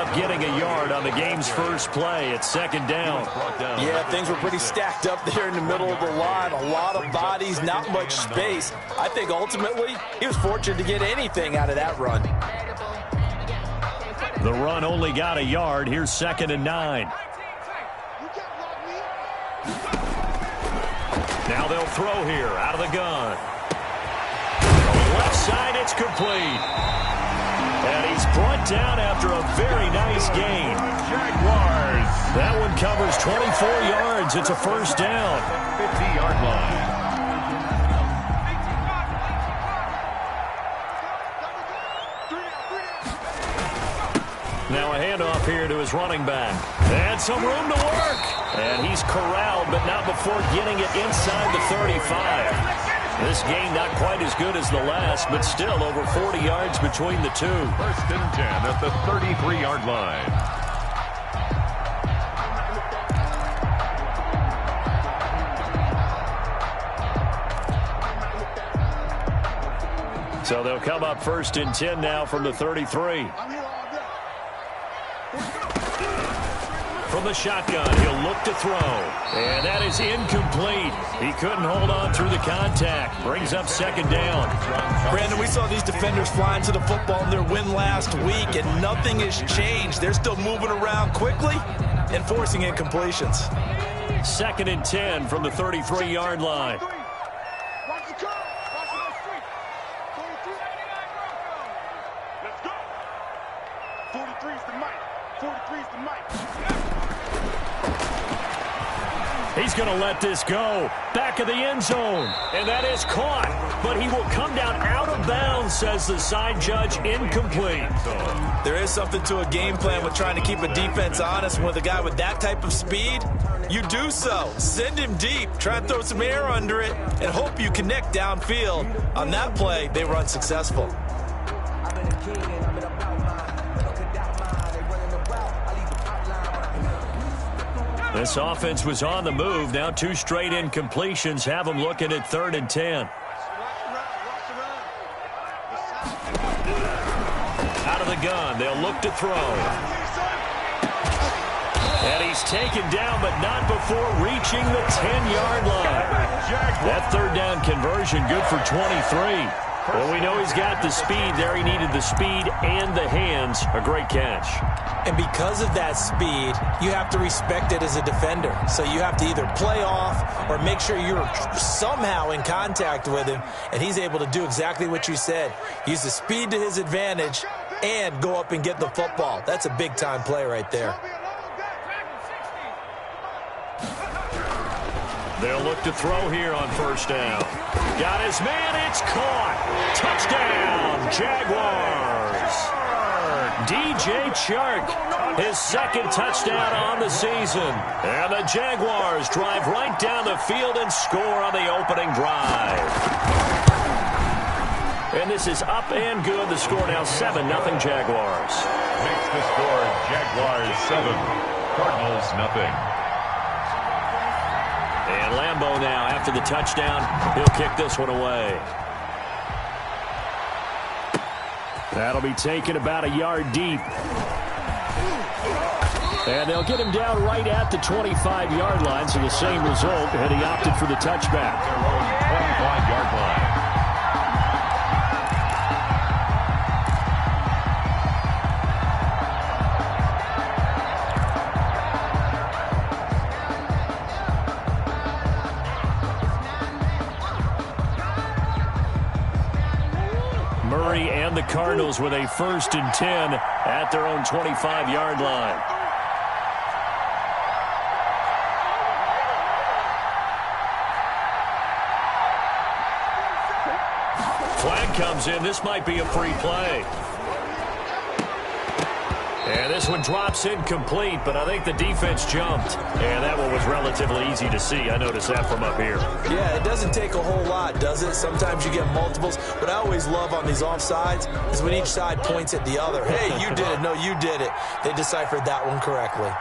up getting a yard on the game's first play at second down. Yeah, things were pretty stacked up there in the middle of the line. A lot of bodies, not much space. I think ultimately he was fortunate to get anything out of that run. The run only got a yard. Here's 2nd and 9. Now they'll throw here out of the gun. Left side, it's complete. And he's brought down after a very nice gain. Jaguars. That one covers 24 yards. It's a first down. 50-yard line. Now a handoff here to his running back. And some room to work. And he's corralled, but not before getting it inside the 35. This game not quite as good as the last, but still over 40 yards between the two. 1st and 10 at the 33-yard line. So they'll come up 1st and 10 now from the 33. From the shotgun, he'll look to throw. And that is incomplete. He couldn't hold on through the contact. Brings up 2nd down. Brandon, we saw these defenders flying to the football in their win last week, and nothing has changed. They're still moving around quickly and forcing incompletions. 2nd and 10 from the 33-yard line. He's going to let this go. Back of the end zone. And that is caught. But he will come down out of bounds, says the side judge. Incomplete. There is something to a game plan with trying to keep a defense honest. With a guy with that type of speed, you do so. Send him deep. Try and throw some air under it and hope you connect downfield. On that play, they were unsuccessful. This offense was on the move. Now 2 straight incompletions have them looking at 3rd and 10. Out of the gun, they'll look to throw. And he's taken down, but not before reaching the 10-yard line. That 3rd down conversion good for 23. Well, we know he's got the speed there. He needed the speed and the hands. A great catch. And because of that speed, you have to respect it as a defender. So you have to either play off or make sure you're somehow in contact with him. And he's able to do exactly what you said. Use the speed to his advantage and go up and get the football. That's a big-time play right there. They'll look to throw here on 1st down. Got his man. It's caught. Touchdown, Jaguars. DJ Chark, his 2nd touchdown on the season. And the Jaguars drive right down the field and score on the opening drive. And this is up and good. The score now 7-0 Jaguars. Makes the score Jaguars 7, Cardinals nothing. And Lambeau now, after the touchdown, he'll kick this one away. That'll be taken about a yard deep. And they'll get him down right at the 25-yard line, so the same result, and he opted for the touchback. Their own 25-yard line. Murray and the Cardinals with a 1st and 10 at their own 25-yard line. Flag comes in. This might be a free play. And this one drops incomplete, but I think the defense jumped. And that one was relatively easy to see. I noticed that from up here. Yeah, it doesn't take a whole lot, does it? Sometimes you get multiples. What I always love on these offsides is when each side points at the other. Hey, you did it. No, you did it. They deciphered that one correctly.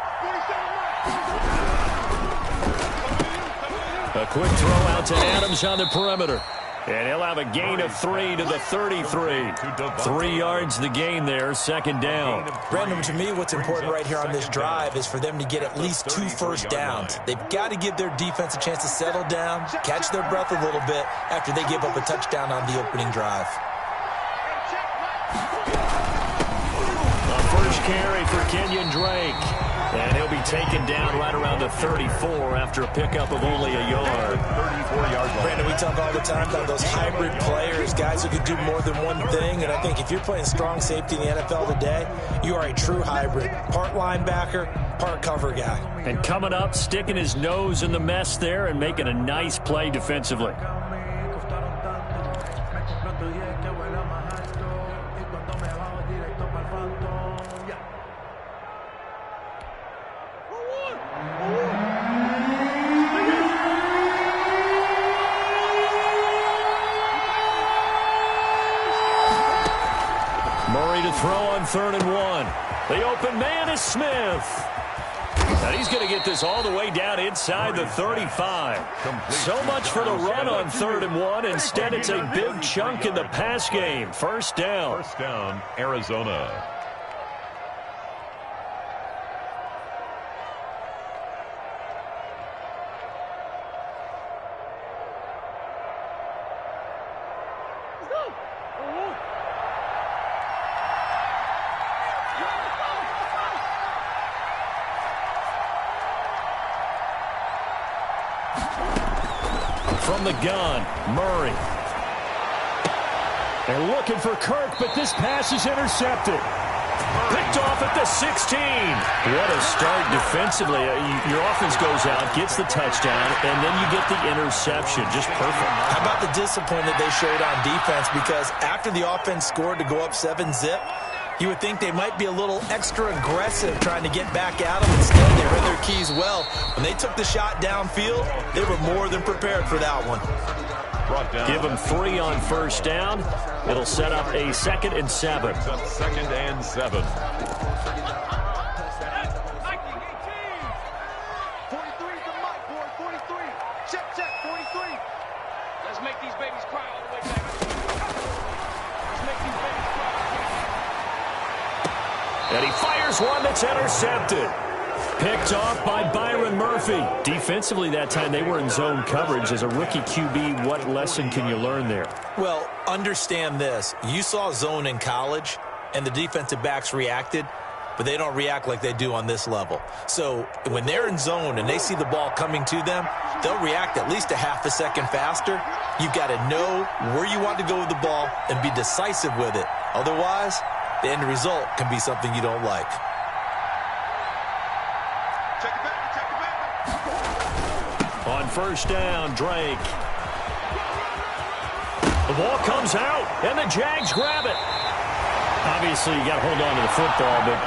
A quick throw out to Adams on the perimeter. And he'll have a gain of 3 to the 33. 3 yards the gain there, second down. Brandon, to me, what's important right here on this drive is for them to get at least 2 first downs. They've got to give their defense a chance to settle down, catch their breath a little bit after they give up a touchdown on the opening drive. A first carry for Kenyon Drake. And he'll be taken down right around the 34 after a pickup of only a yard. 34-yard line. Brandon, we talk all the time about those hybrid players, guys who can do more than one thing. And I think if you're playing strong safety in the NFL today, you are a true hybrid. Part linebacker, part cover guy. And coming up, sticking his nose in the mess there and making a nice play defensively. Throw on 3rd and 1. The open man is Smith. And he's going to get this all the way down inside the 35. So much for the run on 3rd and 1. Instead, it's a big chunk in the pass game. First down. First down, Arizona. From the gun, Murray. They're looking for Kirk, but this pass is intercepted. Picked off at the 16. What a start defensively. Your offense goes out, gets the touchdown, and then you get the interception. Just perfect. How about the discipline that they showed on defense? Because after the offense scored to go up 7-zip, you would think they might be a little extra aggressive trying to get back at them. Instead, they read their keys well. When they took the shot downfield, they were more than prepared for that one. Give them 3 on first down. It'll set up a 2nd and 7. 2nd and 7. 43 is the mic, boy. 43. Check, 43. Let's make these babies cry all the way back. Let's make these babies cry. And he fires one that's intercepted. Picked off by Byron Murphy. Defensively that time, they were in zone coverage. As a rookie QB, what lesson can you learn there? Well, understand this. You saw zone in college, and the defensive backs reacted, but they don't react like they do on this level. So when they're in zone and they see the ball coming to them, they'll react at least a half a second faster. You've got to know where you want to go with the ball and be decisive with it. Otherwise, the end result can be something you don't like. On first down, Drake. The ball comes out, and the Jags grab it. Obviously, you got to hold on to the football, but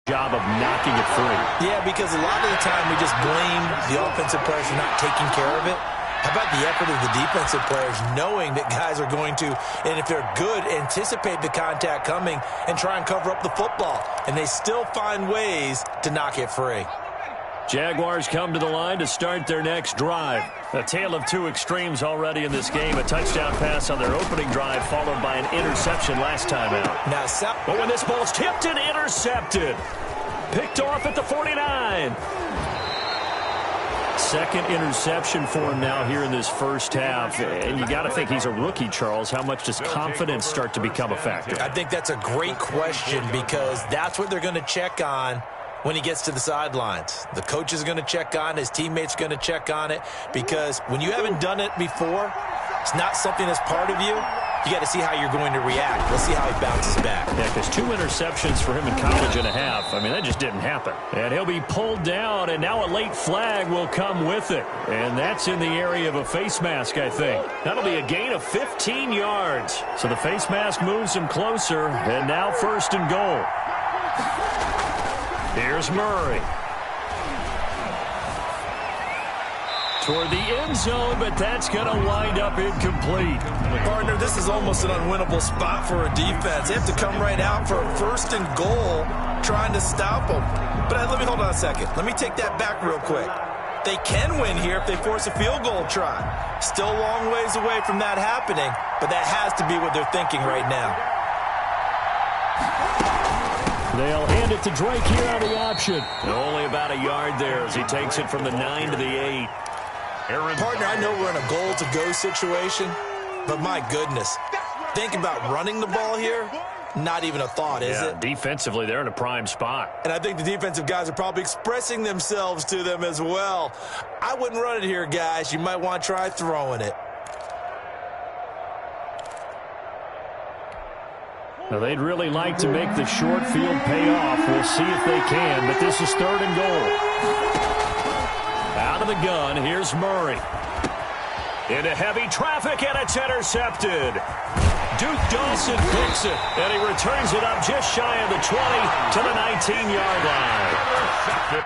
job of knocking it free. Yeah, because a lot of the time we just blame the offensive players for not taking care of it. How about the effort of the defensive players knowing that guys are going to, and if they're good, anticipate the contact coming and try and cover up the football, and they still find ways to knock it free. Jaguars come to the line to start their next drive. A tale of 2 extremes already in this game. A touchdown pass on their opening drive, followed by an interception last time out. But when this ball's tipped and intercepted, picked off at the 49. Second interception for him now here in this first half. And you got to think he's a rookie, Charles. How much does confidence start to become a factor? I think that's a great question because that's what they're going to check on when he gets to the sidelines. The coach is going to check on it. His teammates going to check on it because when you haven't done it before, it's not something that's part of you. You got to see how you're going to react. Let's see how he bounces back. Yeah, because 2 interceptions for him in college and a half. I mean, that just didn't happen. And he'll be pulled down, and now a late flag will come with it. And that's in the area of a face mask, I think. That'll be a gain of 15 yards. So the face mask moves him closer, and now 1st and goal. Here's Murray. Toward the end zone, but that's going to wind up incomplete. Partner, this is almost an unwinnable spot for a defense. They have to come right out for a 1st and goal trying to stop them. But let me hold on a second. Let me take that back real quick. They can win here if they force a field goal try. Still a long ways away from that happening, but that has to be what they're thinking right now. They'll hand it to Drake here on the option. Only about a yard there as he takes it from the 9 to the 8. Partner, I know we're in a goal-to-go situation, but my goodness, think about running the ball here. Not even a thought, is it? Defensively, they're in a prime spot. And I think the defensive guys are probably expressing themselves to them as well. I wouldn't run it here, guys. You might want to try throwing it. Now, they'd really like to make the short field pay off. We'll see if they can, but this is 3rd and goal. Out of the gun, here's Murray. Into heavy traffic, and it's intercepted. Duke Dawson picks it, and he returns it up just shy of the 20 to the 19-yard line.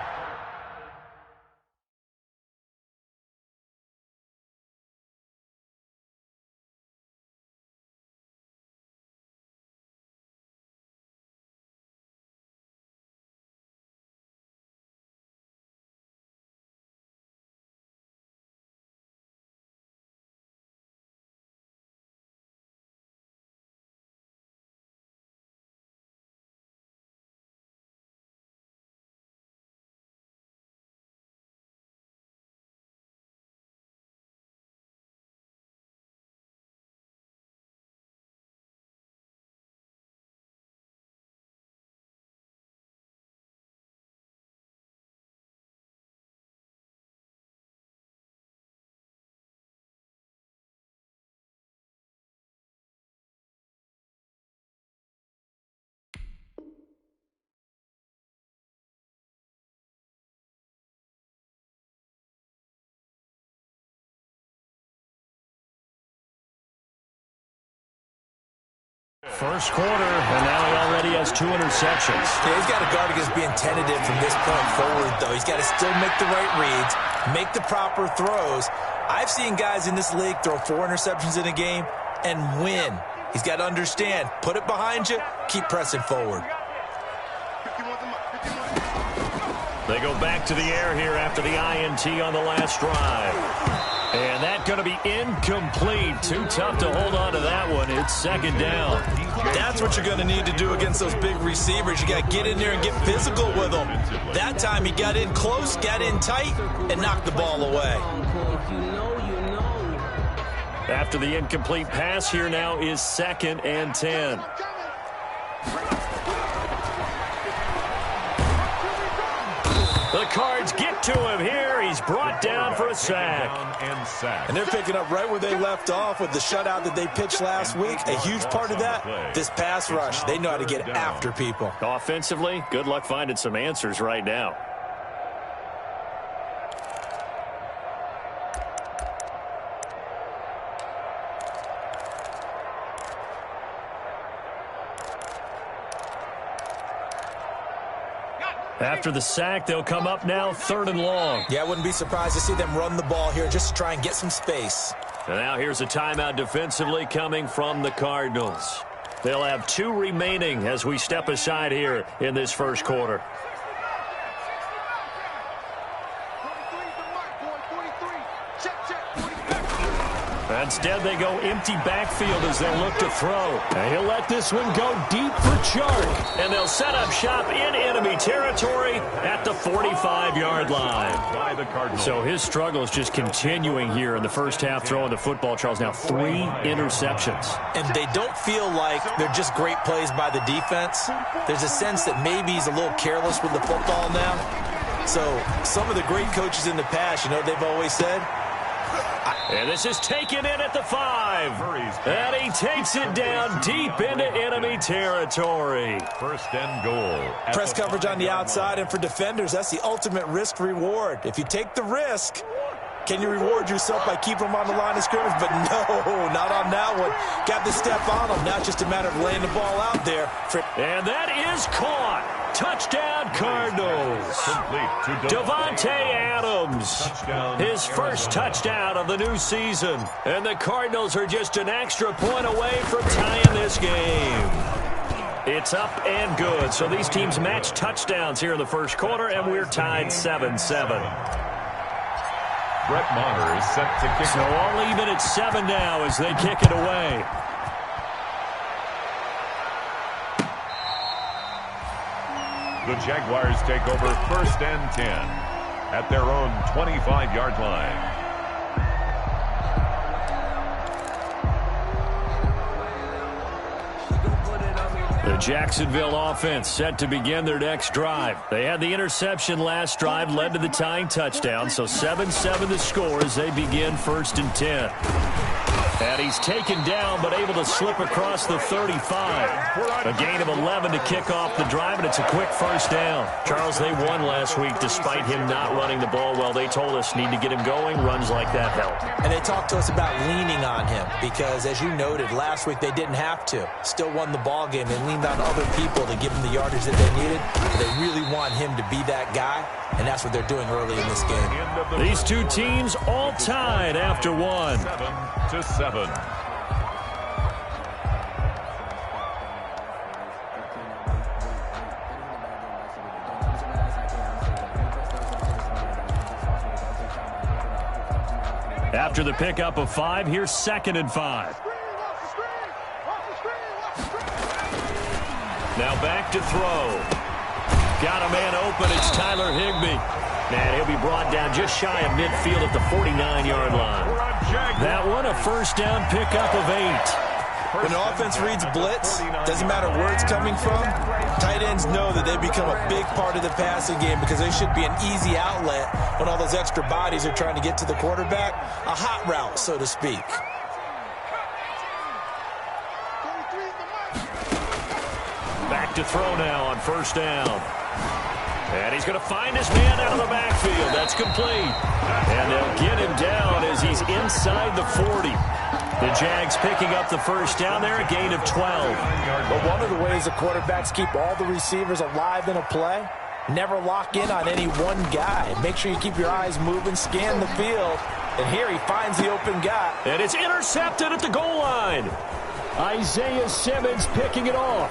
First quarter, and now he already has 2 interceptions. Yeah, he's got to guard against being tentative from this point forward, though. He's got to still make the right reads, make the proper throws. I've seen guys in this league throw 4 interceptions in a game and win. He's got to understand, put it behind you, keep pressing forward. They go back to the air here after the INT on the last drive. And that's going to be incomplete. Too tough to hold on to that one. It's 2nd down. That's what you're going to need to do against those big receivers. You got to get in there and get physical with them. That time he got in close, got in tight, and knocked the ball away. After the incomplete pass, here now is 2nd and 10. The Cards get to him here. He's brought down for a sack. And they're picking up right where they left off with the shutout that they pitched last week. A huge part of that, this pass rush. They know how to get after people. Offensively, good luck finding some answers right now. After the sack, they'll come up now 3rd and long. Yeah, I wouldn't be surprised to see them run the ball here just to try and get some space. And now here's a timeout defensively coming from the Cardinals. They'll have 2 remaining as we step aside here in this first quarter. Instead, they go empty backfield as they look to throw. And he'll let this one go deep for Chark. And they'll set up shop in enemy territory at the 45-yard line. So his struggle is just continuing here in the first half, throwing the football. Charles, now 3 interceptions. And they don't feel like they're just great plays by the defense. There's a sense that maybe he's a little careless with the football now. So some of the great coaches in the past, you know, they've always said, and this is taken in at the 5. And he takes it down deep into enemy territory. 1st and goal. Press coverage on the outside, and for defenders, that's the ultimate risk-reward. If you take the risk, can you reward yourself by keeping them on the line of scrimmage? But no, not on that one. Got the step on them. Now it's just a matter of laying the ball out there. And that is caught. Touchdown, Cardinals. Davante Adams, his first touchdown of the new season. And the Cardinals are just an extra point away from tying this game. It's up and good. So these teams match touchdowns here in the first quarter, and we're tied 7-7. Brett Maher is set to kick. So all even at 7 now as they kick it away. The Jaguars take over 1st and 10 at their own 25-yard line. The Jacksonville offense set to begin their next drive. They had the interception last drive, led to the tying touchdown, so 7-7 the score as they begin 1st and 10. And he's taken down, but able to slip across the 35. A gain of 11 to kick off the drive, and it's a quick 1st down. Charles, they won last week despite him not running the ball well. They told us need to get him going. Runs like that help. And they talked to us about leaning on him because, as you noted, last week they didn't have to. Still won the ball game. They leaned on other people to give them the yardage that they needed. But they really want him to be that guy, and that's what they're doing early in this game. These two teams all tied after one. 7-7. After the pickup of 5, here's 2nd and 5. Now back to throw. Got a man open. It's Tyler Higbee. And he'll be brought down just shy of midfield at the 49-yard line. That one, a 1st down pickup of 8. When an offense reads blitz, doesn't matter where it's coming from, tight ends know that they become a big part of the passing game because they should be an easy outlet when all those extra bodies are trying to get to the quarterback. A hot route, so to speak. Back to throw now on 1st down. And he's going to find his man out of the backfield. That's complete. And they'll get him down as he's inside the 40. The Jags picking up the 1st down there, a gain of 12. But one of the ways the quarterbacks keep all the receivers alive in a play, never lock in on any one guy. Make sure you keep your eyes moving, scan the field. And here he finds the open guy. And it's intercepted at the goal line. Isaiah Simmons picking it off.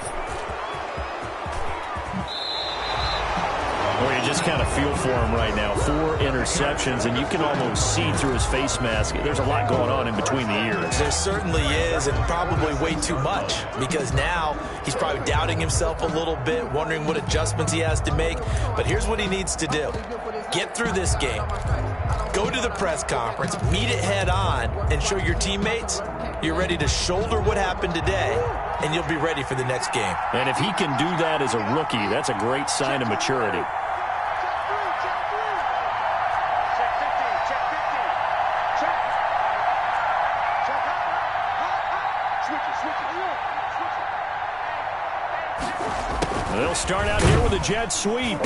Well, you just kind of feel for him right now. 4 interceptions, and you can almost see through his face mask. There's a lot going on in between the ears. There certainly is, and probably way too much, because now he's probably doubting himself a little bit, wondering what adjustments he has to make. But here's what he needs to do. Get through this game. Go to the press conference, meet it head on, and show your teammates you're ready to shoulder what happened today, and you'll be ready for the next game. And if he can do that as a rookie, that's a great sign of maturity. They'll start out here with a jet sweep.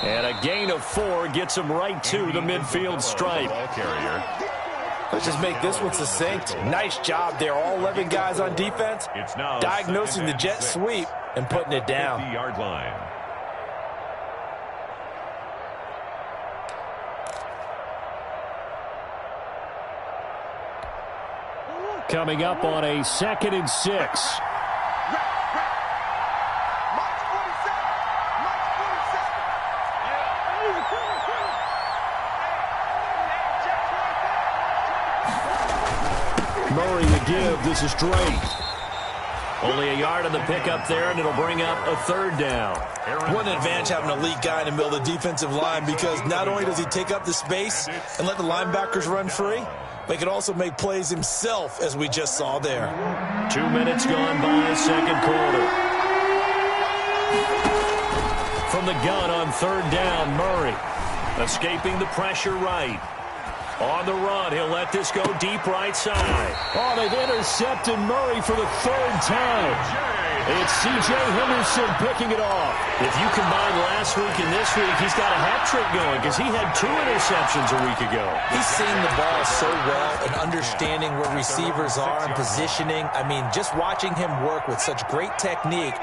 And a gain of 4 gets him right to the midfield stripe. Let's just make this one succinct. Nice job there. All 11 guys on defense diagnosing the jet sweep and putting it down. 50-yard line. Coming up on a 2nd and 6. Murray the give. This is Drake. Only a yard on the pickup there, and it'll bring up a 3rd down. What an advantage having an elite guy in the middle of the defensive line, because not only does he take up the space and let the linebackers run free, but he can also make plays himself, as we just saw there. 2 minutes gone by, 2nd quarter. From the gun on 3rd down, Murray escaping the pressure right. On the run, he'll let this go deep right side. Oh, they've intercepted Murray for the 3rd time. It's C.J. Henderson picking it off. If you combine last week and this week, he's got a hat trick going because he had 2 interceptions a week ago. He's seeing the ball so well and understanding where receivers are and positioning. I mean, just watching him work with such great technique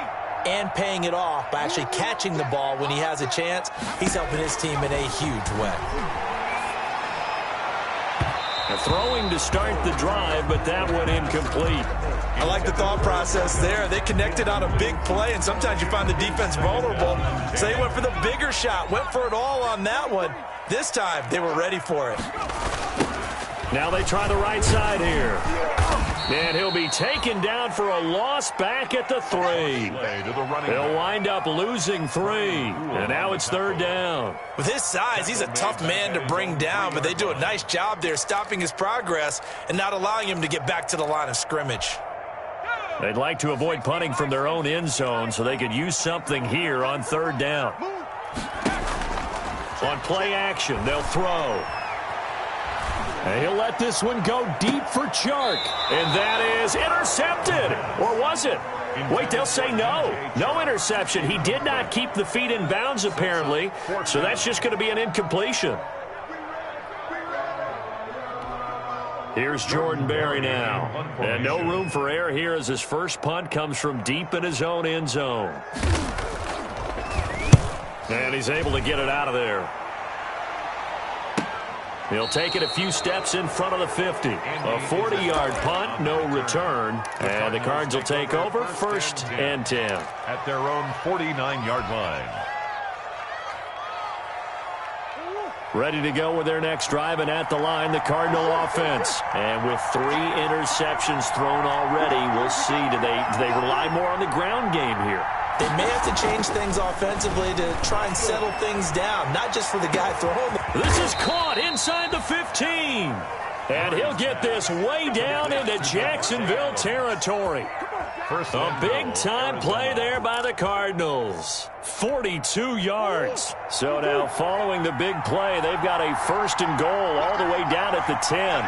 and paying it off by actually catching the ball when he has a chance, he's helping his team in a huge way. Throwing to start the drive, but that one incomplete. I like the thought process there. They connected on a big play, and sometimes you find the defense vulnerable. So they went for the bigger shot, went for it all on that one. This time, they were ready for it. Now they try the right side here. And he'll be taken down for a loss back at the 3. He'll wind up losing 3. And now it's 3rd down. With his size, he's a tough man to bring down, but they do a nice job there stopping his progress and not allowing him to get back to the line of scrimmage. They'd like to avoid punting from their own end zone so they could use something here on 3rd down. On play action, they'll throw. And he'll let this one go deep for Chark. And that is intercepted. Or was it? Wait, they'll say no. No interception. He did not keep the feet in bounds, apparently. So that's just going to be an incompletion. Here's Jordan Berry now. And no room for error here as his first punt comes from deep in his own end zone. And he's able to get it out of there. He'll take it a few steps in front of the 50. A 40-yard punt, no return. And the Cards will take over 1st and 10. At their own 49-yard line. Ready to go with their next drive, and at the line, the Cardinal offense. And with 3 interceptions thrown already, we'll see. Do they rely more on the ground game here? They may have to change things offensively to try and settle things down, not just for the guy throwing. This is caught inside the 15. And he'll get this way down into Jacksonville territory. A big-time play there by the Cardinals. 42 yards. So now following the big play, they've got a 1st and goal all the way down at the 10.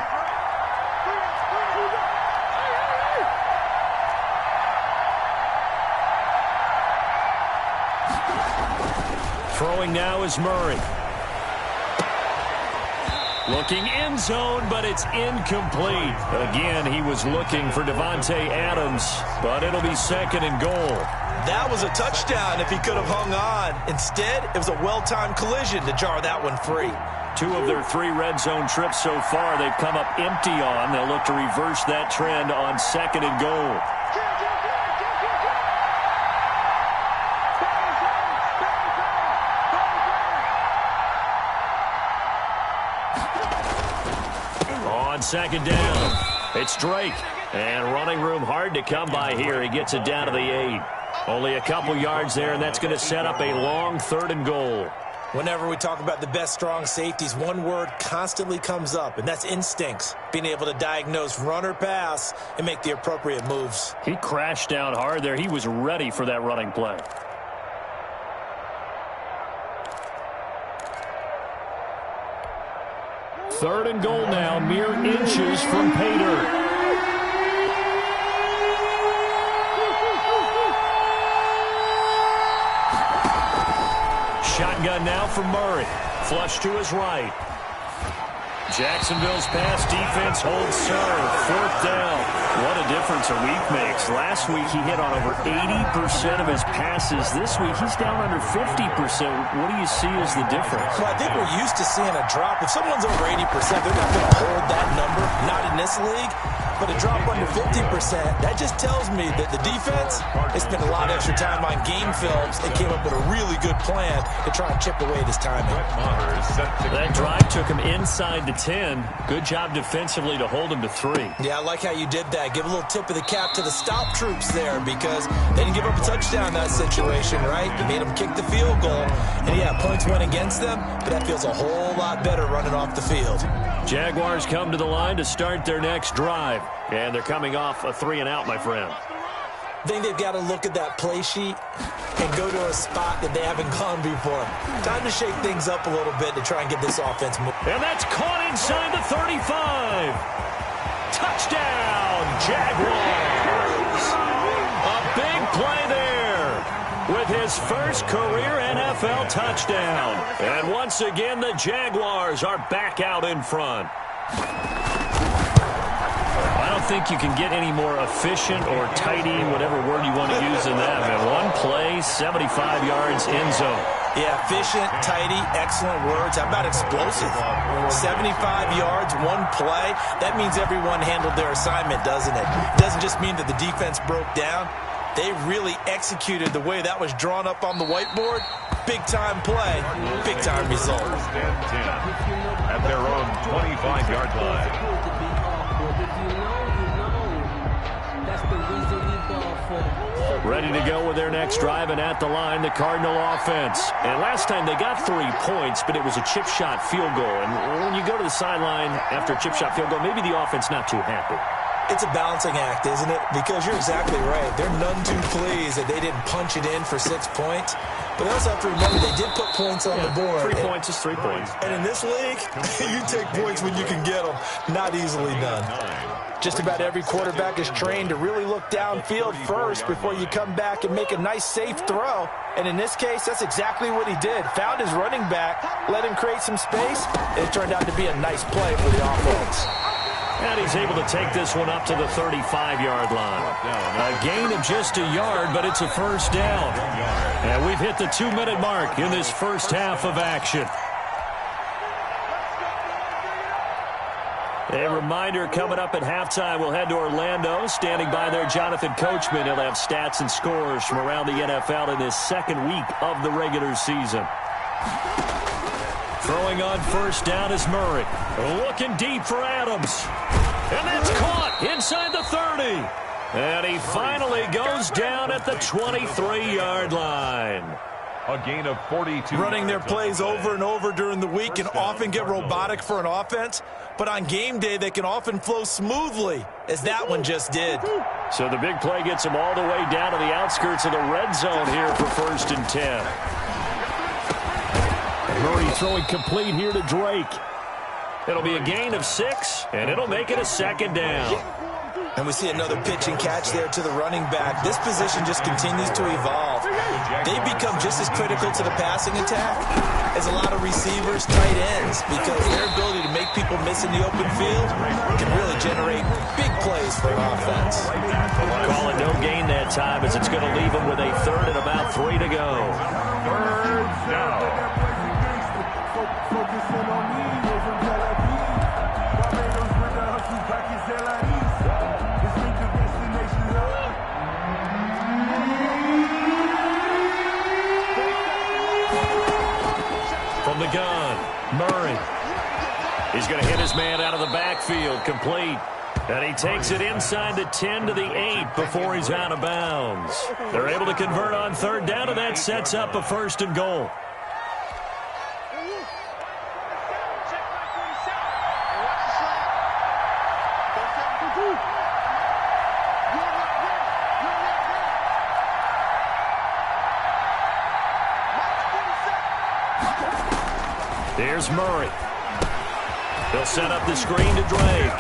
Throwing now is Murray. Looking end zone, but it's incomplete. Again, he was looking for Devontae Adams, but it'll be 2nd and goal. That was a touchdown if he could have hung on. Instead, it was a well-timed collision to jar that one free. 2 of their 3 red zone trips so far, they've come up empty on. They'll look to reverse that trend on 2nd and goal. On 2nd down, it's Drake. And running room hard to come by here. He gets it down to the 8. Only a couple yards there, and that's going to set up a long 3rd and goal. Whenever we talk about the best strong safeties, one word constantly comes up, and that's instincts. Being able to diagnose run or pass and make the appropriate moves. He crashed down hard there. He was ready for that running play. 3rd and goal now, mere inches from Pater. Shotgun now from Murray. Flush to his right. Jacksonville's pass defense holds serve. 4th down. What a difference a week makes. Last week he hit on over 80% of his passes. This week he's down under 50%. What do you see as the difference? Well, I think we're used to seeing a drop. If someone's over 80%, they're not going to hold that number. Not in this league. But a drop under 50%, that just tells me that the defense has spent a lot of extra time on game films and came up with a really good plan to try and chip away this timing. That drive took him inside the 10. Good job defensively to hold him to 3. Yeah, I like how you did that. Give a little tip of the cap to the stop troops there because they didn't give up a touchdown in that situation, right? They made them kick the field goal. And, yeah, points went against them, but that feels a whole lot better running off the field. Jaguars come to the line to start their next drive. And they're coming off a 3-and-out, my friend. I think they've got to look at that play sheet and go to a spot that they haven't gone before. Time to shake things up a little bit to try and get this offense moving. And that's caught inside the 35. Touchdown, Jaguars. A big play there with his first career NFL touchdown. And once again, the Jaguars are back out in front. I don't think you can get any more efficient or tidy, whatever word you want to use in that. Man, one play, 75 yards, end zone. Yeah, efficient, tidy, excellent words. How about explosive? 75 yards, one play. That means everyone handled their assignment, doesn't it? It doesn't just mean that the defense broke down. They really executed the way that was drawn up on the whiteboard. Big-time play, big-time result. First and 10 at their own 25-yard line. Ready to go with their next drive, and at the line, the Cardinal offense. And last time they got 3 points, but it was a chip shot field goal. And when you go to the sideline after a chip shot field goal, maybe the offense not too happy. It's a balancing act, isn't it? Because you're exactly right. They're none too pleased that they didn't punch it in for 6 points. But they also have to remember they did put points on the board. 3 points is 3 points. And in this league, you take points when you can get them. Not easily done. Just about every quarterback is trained to really look downfield first before you come back and make a nice, safe throw. And in this case, that's exactly what he did. Found his running back, let him create some space, and it turned out to be a nice play for the offense. And he's able to take this one up to the 35-yard line. A gain of just a yard, but it's a first down. And we've hit the 2-minute mark in this first half of action. A reminder, coming up at halftime, we'll head to Orlando. Standing by there, Jonathan Coachman. He'll have stats and scores from around the NFL in this second week of the regular season. Throwing on first down is Murray. Looking deep for Adams. And that's caught inside the 30. And he finally goes down at the 23-yard line. A gain of 42. Running their plays over and over during the week can often get robotic for an offense, but on game day they can often flow smoothly, as that one just did. So the big play gets him all the way down to the outskirts of the red zone here for first and 10. Murray throwing complete here to Drake. It'll be a gain of 6, and it'll make it a second down. And we see another pitch and catch there to the running back. This position just continues to evolve. They become just as critical to the passing attack as a lot of receivers, tight ends, because their ability to make people miss in the open field can really generate big plays for an offense. Call it no gain that time, as it's going to leave them with a third and about 3 to go. Third down. From the gun, Murray. He's going to hit his man out of the backfield, complete. And he takes it inside the 10 to the 8 before he's out of bounds. They're able to convert on third down, and that sets up a first and goal. Here's Murray. They'll set up the screen to Drake.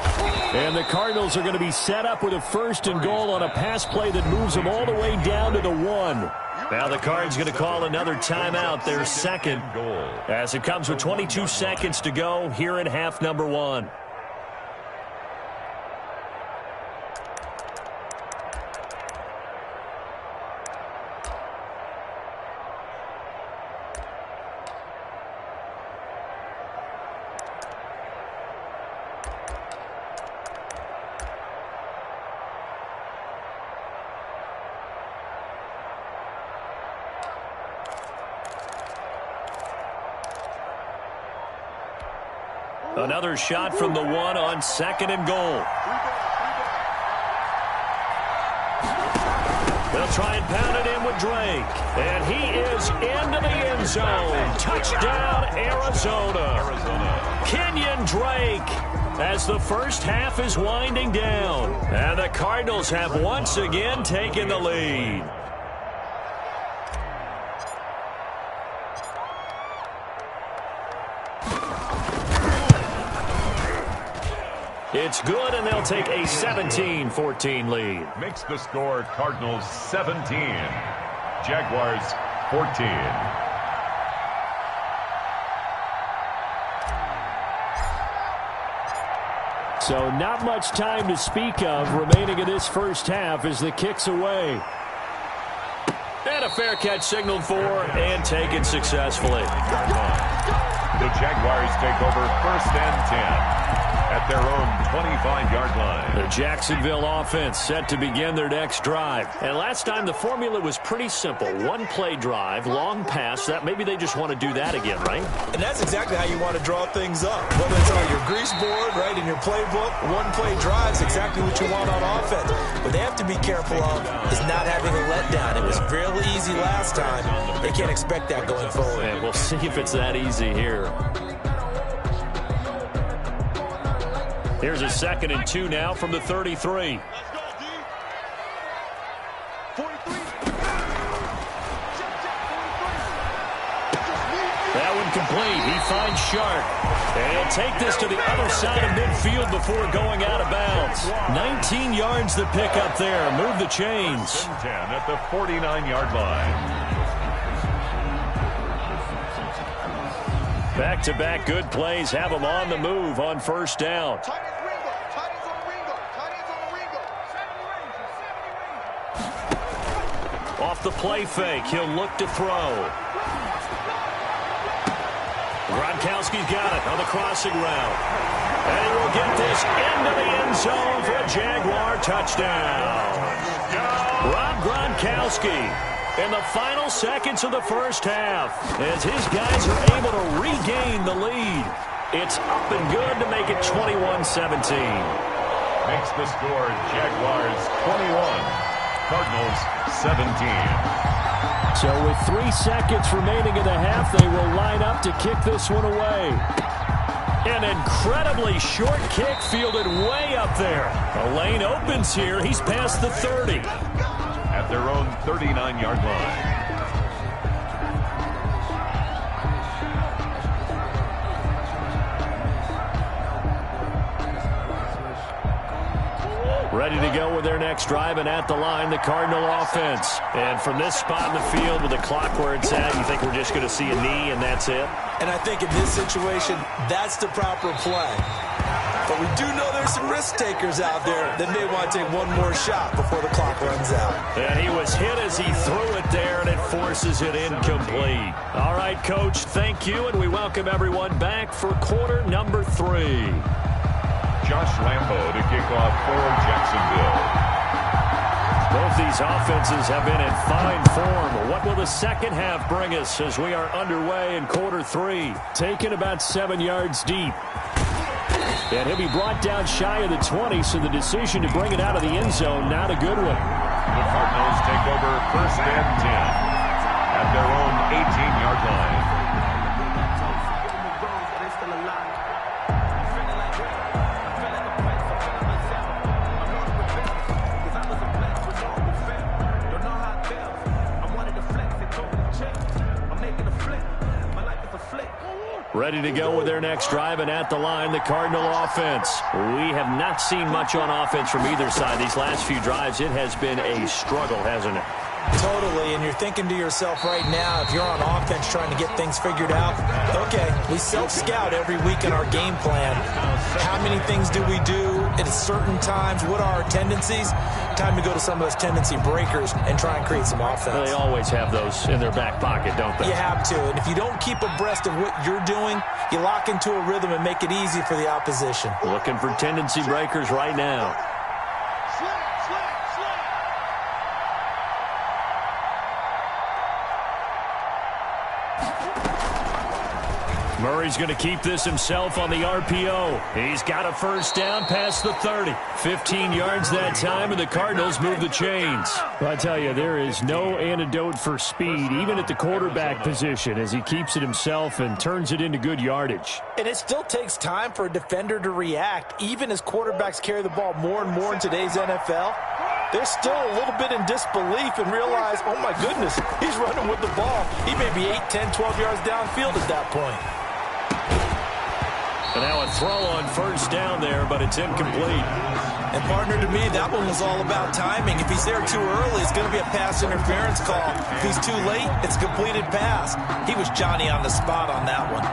And the Cardinals are going to be set up with a first and goal on a pass play that moves them all the way down to the 1. Now the Cards going to call another timeout, their second, as it comes with 22 seconds to go here in half number 1. Another shot from the 1 on second and goal. They'll try and pound it in with Drake. And he is into the end zone. Touchdown, Arizona. Kenyon Drake, as the first half is winding down. And the Cardinals have once again taken the lead. It's good, and they'll take a 17-14 lead. Makes the score Cardinals 17, Jaguars 14. So not much time to speak of remaining in this first half as the kick's away. And a fair catch signaled for and taken successfully. The Jaguars take over first and 10. at their own 25-yard line. The Jacksonville offense set to begin their next drive. And last time the formula was pretty simple. One-play drive, long pass. That maybe they just want to do that again, right? And that's exactly how you want to draw things up. Whether it's on your grease board, right, in your playbook, one-play drive is exactly what you want on offense. What they have to be careful of is not having a letdown. It was fairly easy last time. They can't expect that going forward. And we'll see if it's that easy here. Here's a 2nd and 2 now from the 33. That one complete. He finds Shark. And he'll take this to the other side of midfield before going out of bounds. 19 yards to pick up there. Move the chains. 10 at the 49-yard line. Back-to-back good plays have them on the move on first down. Off the play fake, he'll look to throw. Gronkowski's got it on the crossing route. And he will get this into the end zone for a Jaguar touchdown. Rob Gronkowski in the final seconds of the first half, as his guys are able to regain the lead. It's up and good to make it 21-17. Makes the score Jaguars 21, Cardinals 17. So with 3 seconds remaining in the half, they will line up to kick this one away. An incredibly short kick fielded way up there. The lane opens here. He's past the 30. At their own 39-yard line. Ready to go with their next drive, and at the line, the Cardinal offense. And from this spot in the field with the clock where it's at, you think we're just going to see a knee and that's it? And I think in this situation, that's the proper play. But we do know there's some risk takers out there that may want to take one more shot before the clock runs out. And he was hit as he threw it there, and it forces it incomplete. All right, Coach, thank you, and we welcome everyone back for quarter number 3. Josh Lambo to kick off for Jacksonville. Both these offenses have been in fine form. What will the second half bring us as we are underway in quarter 3? Taken about 7 yards deep. And he'll be brought down shy of the 20, so the decision to bring it out of the end zone, not a good one. The Cardinals take over 1st and 10 at their own 18-yard line. Ready to go with their next drive, and at the line, the Cardinal offense. We have not seen much on offense from either side. These last few drives, it has been a struggle, hasn't it? Totally, and you're thinking to yourself right now, if you're on offense trying to get things figured out, okay, we self-scout every week in our game plan. How many things do we do at certain times? What are our tendencies? Time to go to some of those tendency breakers and try and create some offense. They always have those in their back pocket, don't they? You have to, and if you don't keep abreast of what you're doing, you lock into a rhythm and make it easy for the opposition. Looking for tendency breakers right now. Murray's going to keep this himself on the RPO. He's got a first down past the 30. 15 yards that time, and the Cardinals move the chains. Well, I tell you, there is no antidote for speed, even at the quarterback position, as he keeps it himself and turns it into good yardage. And it still takes time for a defender to react, even as quarterbacks carry the ball more and more in today's NFL. They're still a little bit in disbelief and realize, oh my goodness, he's running with the ball. He may be 8, 10, 12 yards downfield at that point. And now a throw on first down there, but it's incomplete. And partner, to me, that one was all about timing. If he's there too early, it's going to be a pass interference call. If he's too late, it's a completed pass. He was Johnny on the spot on that one.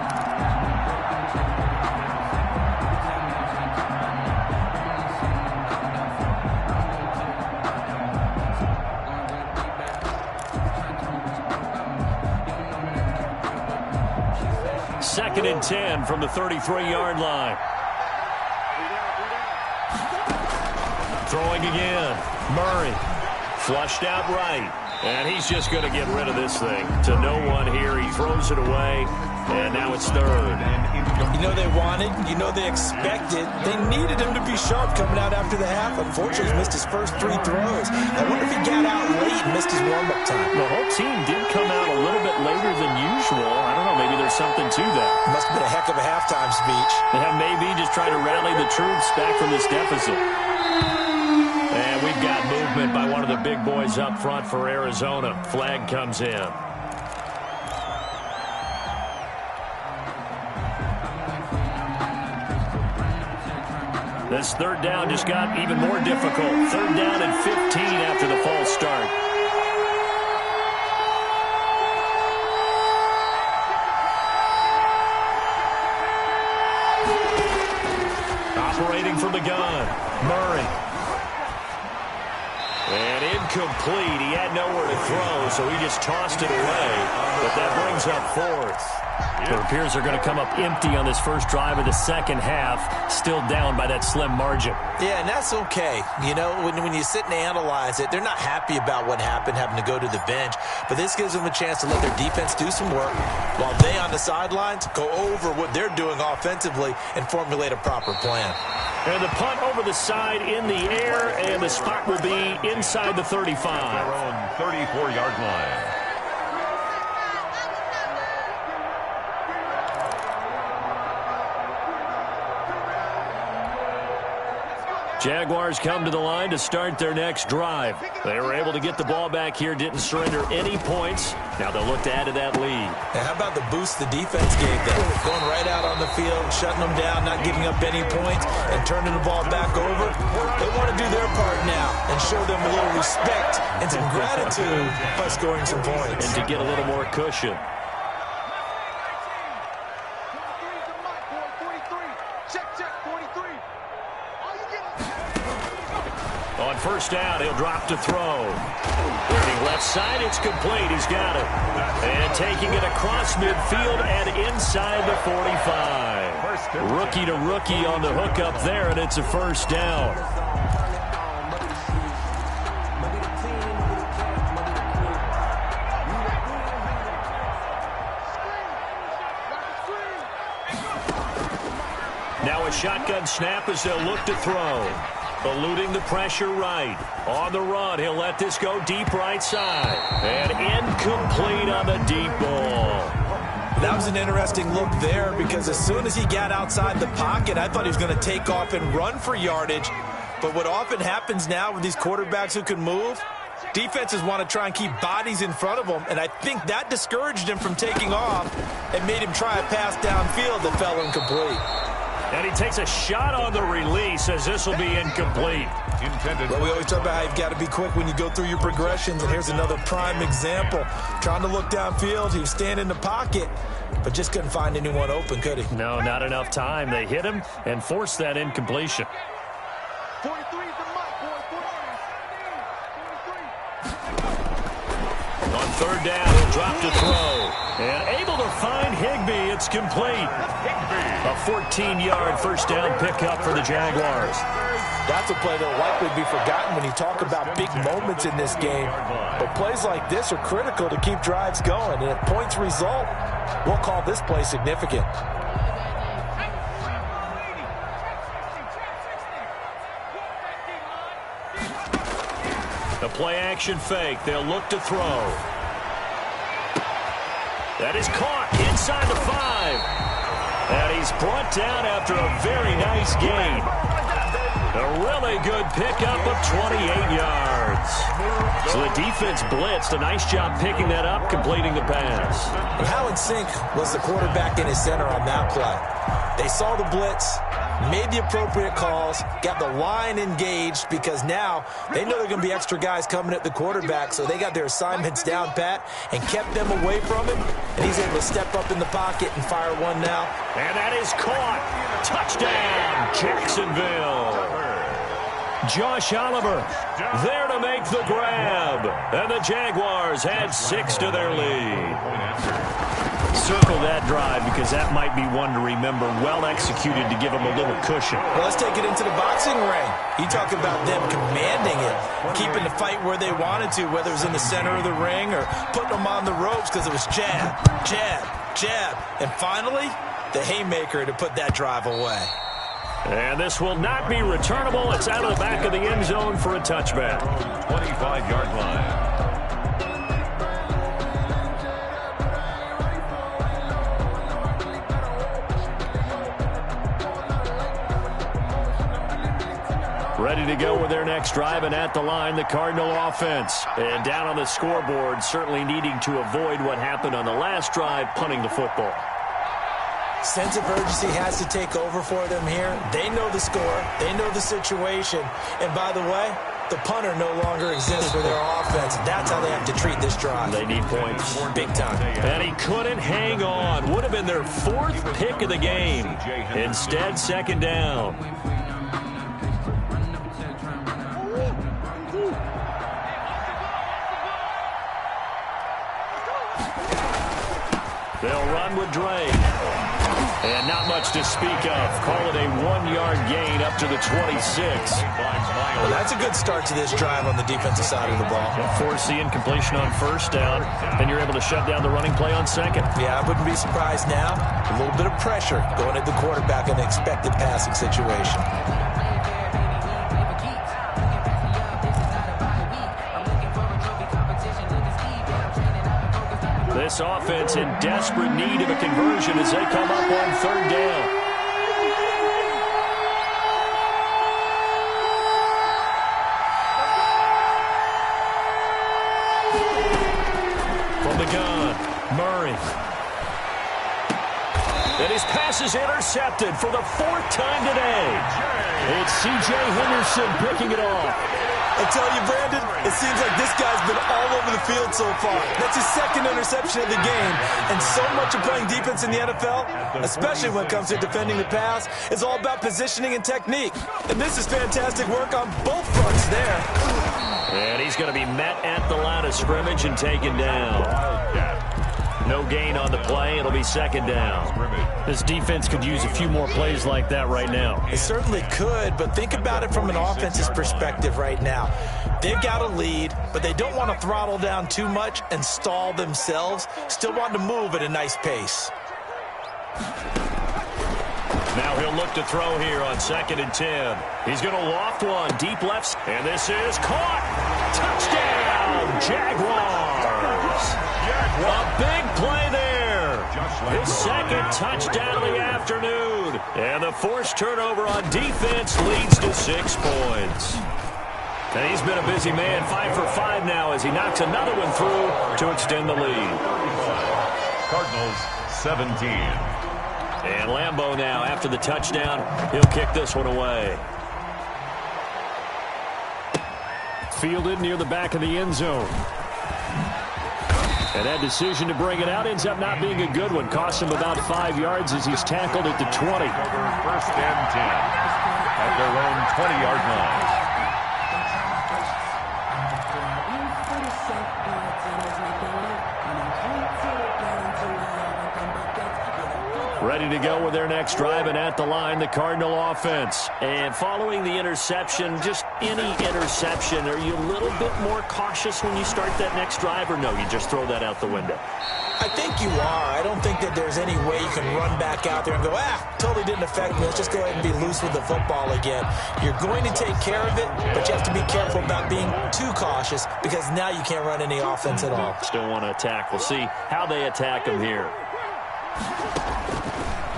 Second and 10 from the 33-yard line. Throwing again. Murray. Flushed out right. And he's just going to get rid of this thing. To no one here. He throws it away. And now it's third. You know they wanted, you know they expected. They needed him to be sharp coming out after the half. Unfortunately, he missed his first 3 throws. I wonder if he got out late and missed his warm-up time. The whole team did come out a little bit later than usual. I don't know, maybe there's something to that. Must have been a heck of a halftime speech. Yeah, maybe just trying to rally the troops back from this deficit. And we've got movement by one of the big boys up front for Arizona. Flag comes in. This third down just got even more difficult. Third down and 15 after the false start. Operating from the gun, Murray. And incomplete. He had nowhere to throw, so he just tossed it away. But that brings up fourth. It appears they're going to come up empty on this first drive of the second half, still down by that slim margin. Yeah, and that's okay. You know, when you sit and analyze it, they're not happy about what happened, having to go to the bench. But this gives them a chance to let their defense do some work while they on the sidelines go over what they're doing offensively and formulate a proper plan. And the punt over the side in the air, and the spot will be inside the 35. Their own 34-yard line. Jaguars come to the line to start their next drive. They were able to get the ball back here, didn't surrender any points. Now they'll look to add to that lead. Now, how about the boost the defense gave them? Going right out on the field, shutting them down, not giving up any points, and turning the ball back over. They want to do their part now and show them a little respect and some gratitude by scoring some points. And to get a little more cushion. On first down, he'll drop to throw. Turning left side, it's complete. He's got it. And taking it across midfield and inside the 45. Rookie to rookie on the hook up there, and it's a first down. Now a shotgun snap as they'll look to throw. Eluding the pressure right. On the run, he'll let this go deep right side. And incomplete on the deep ball. That was an interesting look there because as soon as he got outside the pocket, I thought he was going to take off and run for yardage. But what often happens now with these quarterbacks who can move, defenses want to try and keep bodies in front of them, and I think that discouraged him from taking off and made him try a pass downfield that fell incomplete. And he takes a shot on the release as this will be incomplete. Well, we always talk about how you've got to be quick when you go through your progressions, and here's another prime example. Trying to look downfield, he was standing in the pocket, but just couldn't find anyone open, could he? No, not enough time. They hit him and forced that incompletion. 43 is the mark, boys. 43. On third down, he'll drop to throw. And able to find Higbee. It's complete. A 14-yard first down pickup for the Jaguars. That's a play that will likely be forgotten when you talk about big moments in this game. But plays like this are critical to keep drives going. And if points result, we'll call this play significant. The play-action fake. They'll look to throw. That is caught inside the 5. And he's brought down after a very nice gain. A really good pickup of 28 yards. So the defense blitzed. A nice job picking that up, completing the pass. And how in sync was the quarterback in his center on that play? They saw the blitz, made the appropriate calls, got the line engaged because now they know there are going to be extra guys coming at the quarterback, so they got their assignments down pat and kept them away from him, and he's able to step up in the pocket and fire one now. And that is caught. Touchdown, Jacksonville. Josh Oliver there to make the grab, and the Jaguars add 6 to their lead. Circle that drive because that might be one to remember. Well executed to give them a little cushion. Well, let's take it into the boxing ring. You talk about them commanding it, keeping the fight where they wanted to, whether it was in the center of the ring or putting them on the ropes because it was jab, jab, jab. And finally, the haymaker to put that drive away. And this will not be returnable. It's out of the back of the end zone for a touchback. 25-yard line. Ready to go with their next drive, and at the line, the Cardinal offense. And down on the scoreboard, certainly needing to avoid what happened on the last drive, punting the football. Sense of urgency has to take over for them here. They know the score. They know the situation. And by the way, the punter no longer exists for their offense. That's how they have to treat this drive. They need points. Big time. And he couldn't hang on. Would have been their fourth pick of the game. Instead, second down. They'll run with Dre. And not much to speak of. Call it a 1-yard gain up to the 26. Well, that's a good start to this drive on the defensive side of the ball. Force the incompletion on first down. Then you're able to shut down the running play on second. Yeah, I wouldn't be surprised now. A little bit of pressure going at the quarterback in an expected passing situation. This offense in desperate need of a conversion as they come up on third down. From the gun, Murray. And his pass is intercepted for the fourth time today. It's C.J. Henderson picking it off. I tell you, Brandon, it seems like this guy's been all over the field so far. That's his second interception of the game. And so much of playing defense in the NFL, especially when it comes to defending the pass, is all about positioning and technique. And this is fantastic work on both fronts there. And he's going to be met at the line of scrimmage and taken down. No gain on the play. It'll be second down. This defense could use a few more plays like that right now. It certainly could, but think about it from an offense's perspective right now. They've got a lead, but they don't want to throttle down too much and stall themselves. Still want to move at a nice pace. Now he'll look to throw here on 2nd and 10. He's going to loft one deep left, and this is caught. Touchdown, Jaguars. A big play there. His second touchdown of the afternoon. And the forced turnover on defense leads to 6 points. And he's been a busy man, 5 for 5 now as he knocks another one through to extend the lead. Cardinals 17. And Lambeau now, after the touchdown, he'll kick this one away. Fielded near the back of the end zone. And that decision to bring it out ends up not being a good one. Costs him about 5 yards as he's tackled at the 20. First and 10 at their own 20-yard line. Ready to go with their next drive, and at the line, the Cardinal offense. And following the interception, just any interception, are you a little bit more cautious when you start that next drive, or no, you just throw that out the window? I think you are. I don't think that there's any way you can run back out there and go, totally didn't affect me. Let's just go ahead and be loose with the football again. You're going to take care of it, but you have to be careful about being too cautious because now you can't run any offense at all. Still want to attack. We'll see how they attack him here.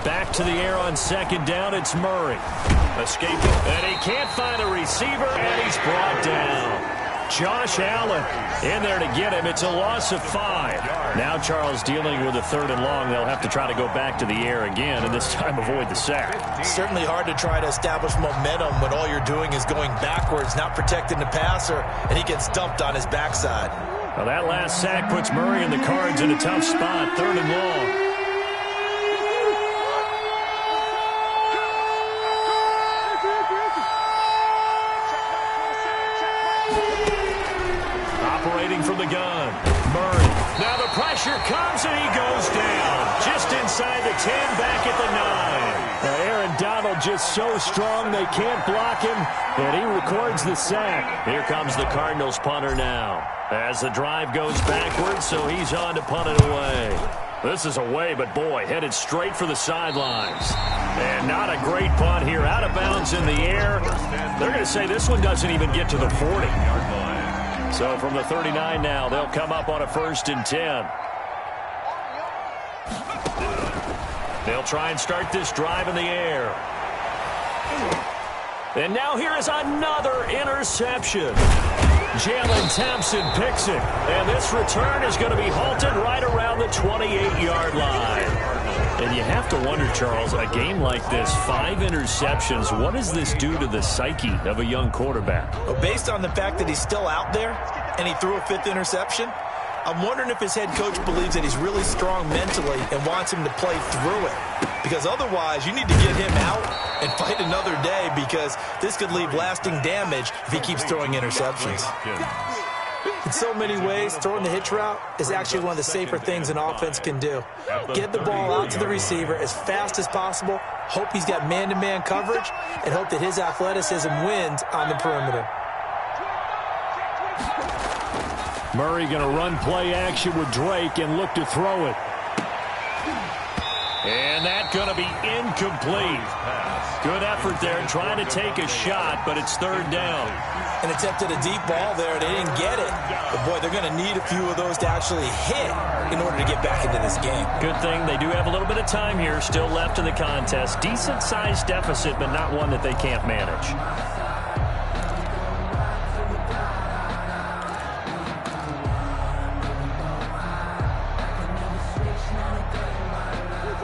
Back to the air on 2nd down, it's Murray. Escaping, and he can't find a receiver, and he's brought down. Josh Allen in there to get him. It's a loss of 5. Now Charles dealing with a 3rd and long. They'll have to try to go back to the air again, and this time avoid the sack. Certainly hard to try to establish momentum when all you're doing is going backwards, not protecting the passer, and he gets dumped on his backside. Well, that last sack puts Murray and the Cards in a tough spot, 3rd and long. Operating from the gun, Murray. Now the pressure comes and he goes down. inside the 10, back at the 9. Aaron Donald just so strong they can't block him, and he records the sack. Here comes the Cardinals punter now. As the drive goes backwards, so he's on to punt it away. This is away, but boy, headed straight for the sidelines. And not a great punt here. Out of bounds in the air. They're going to say this one doesn't even get to the 40. So from the 39 now, they'll come up on a 1st and 10. They'll try and start this drive in the air. And now here is another interception. Jalen Thompson picks it. And this return is going to be halted right around the 28-yard line. And you have to wonder, Charles, a game like this, 5 interceptions, what does this do to the psyche of a young quarterback? Well, based on the fact that he's still out there and he threw a 5th interception, I'm wondering if his head coach believes that he's really strong mentally and wants him to play through it. Because otherwise, you need to get him out and fight another day, because this could leave lasting damage if he keeps throwing interceptions. In so many ways, throwing the hitch route is actually one of the safer things an offense can do. Get the ball out to the receiver as fast as possible, hope he's got man-to-man coverage, and hope that his athleticism wins on the perimeter. Murray going to run play action with Drake and look to throw it. And that's going to be incomplete. Good effort there trying to take a shot, but it's 3rd down. And attempted a deep ball there. They didn't get it. But, boy, they're going to need a few of those to actually hit in order to get back into this game. Good thing they do have a little bit of time here still left in the contest. Decent-sized deficit, but not one that they can't manage.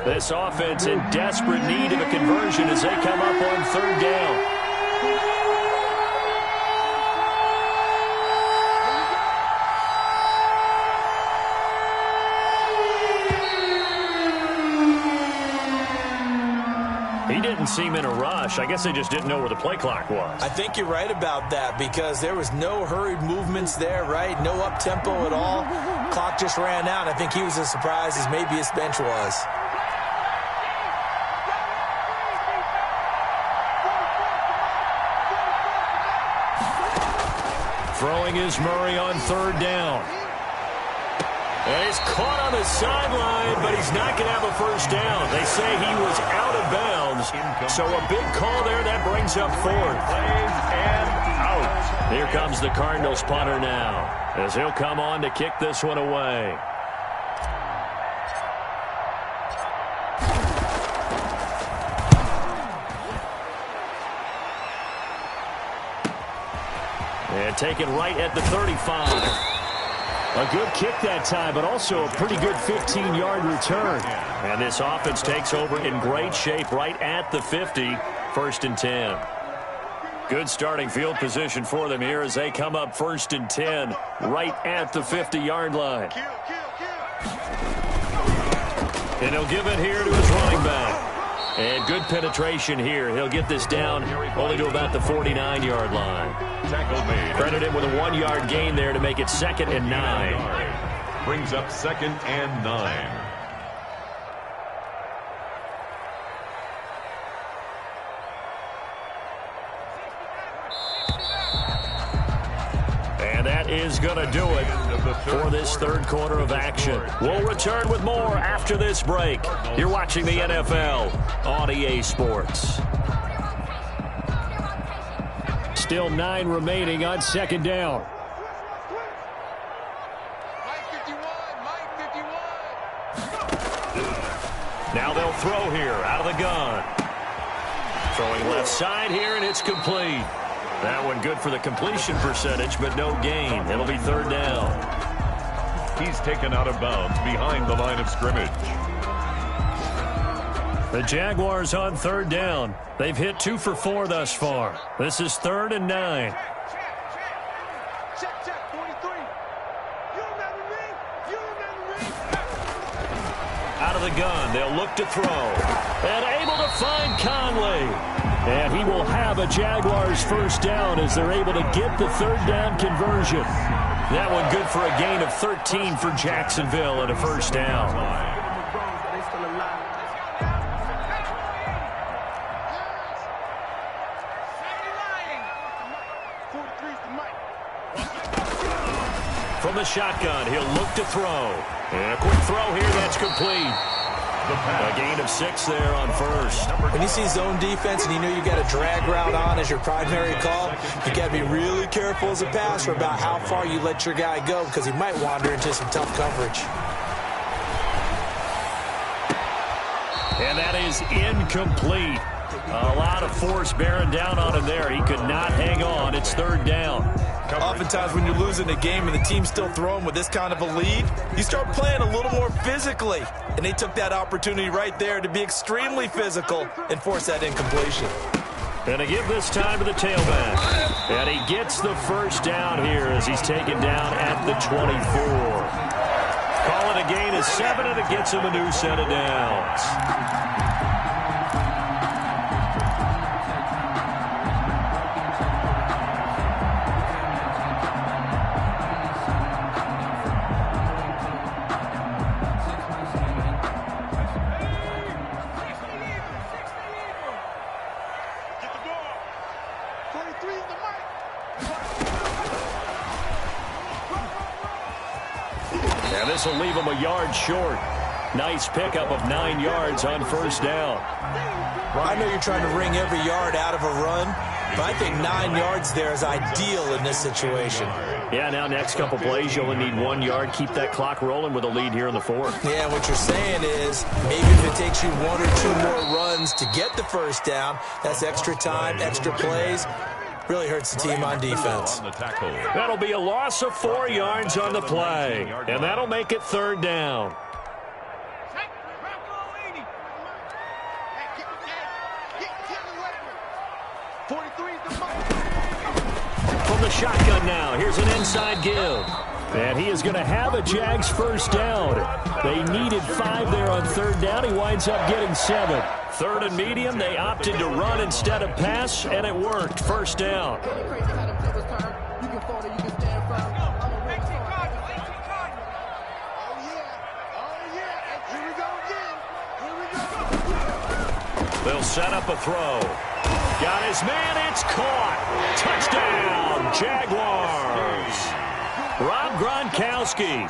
This offense in desperate need of a conversion as they come up on 3rd down. He didn't seem in a rush. I guess they just didn't know where the play clock was. I think you're right about that, because there was no hurried movements there, right? No up-tempo at all. Clock just ran out. I think he was as surprised as maybe his bench was. Throwing is Murray on 3rd down. And he's caught on the sideline, but he's not going to have a 1st down. They say he was out of bounds. So a big call there that brings up 4th. And out. Here comes the Cardinals punter now, as he'll come on to kick this one away. And taken right at the 35. A good kick that time, but also a pretty good 15-yard return. And this offense takes over in great shape right at the 50, 1st and 10. Good starting field position for them here as they come up 1st and 10 right at the 50-yard line. And he'll give it here to his running back. And good penetration here. He'll get this down only to about the 49-yard line. Credit him with a 1-yard gain there to make it 2nd and 9. Brings up 2nd and 9. And that is going to do it for this 3rd quarter of action. We'll return with more after this break. You're watching the NFL on EA Sports. Still 9 remaining on 2nd down. Now they'll throw here out of the gun. Throwing left side here, and it's complete. That one good for the completion percentage, but no gain. It'll be 3rd down. He's taken out of bounds behind the line of scrimmage. The Jaguars on 3rd down. They've hit 2 for 4 thus far. This is 3rd and 9. Check, 43. You remember me? You remember me? Out of the gun, they'll look to throw. And able to find Conley. And he will have a Jaguars 1st down as they're able to get the 3rd down conversion. That one good for a gain of 13 for Jacksonville and a 1st down. From the shotgun, he'll look to throw. And a quick throw here, that's complete. A gain of 6 there on first. When you see zone defense and you know you got a drag route on as your primary call, you got to be really careful as a passer about how far you let your guy go because he might wander into some tough coverage. And that is incomplete. A lot of force bearing down on him there. He could not hang on. It's third down. Oftentimes when you're losing a game and the team's still throwing with this kind of a lead, you start playing a little more physically. And they took that opportunity right there to be extremely physical and force that incompletion. And to give this time to the tailback. And he gets the first down here as he's taken down at the 24. Call it a gain of 7, and it gets him a new set of downs. And this will leave him a yard short. Nice pickup of 9 yards on first down. I know you're trying to wring every yard out of a run, but I think 9 yards there is ideal in this situation. Yeah, now next couple plays, you only need 1 yard. Keep that clock rolling with a lead here in the fourth. Yeah, what you're saying is maybe if it takes you 1 or 2 more runs to get the first down, that's extra time, extra plays. Really hurts the team on defense. That'll be a loss of 4 yards on the play. And that'll make it third down. From the shotgun now, here's an inside give. And he is going to have a Jags first down. They needed 5 there on third down. He winds up getting 7. Third and medium, they opted to run instead of pass, and it worked. First down. They'll set up a throw. Got his man, it's caught. Touchdown, Jaguars. Rob Gronkowski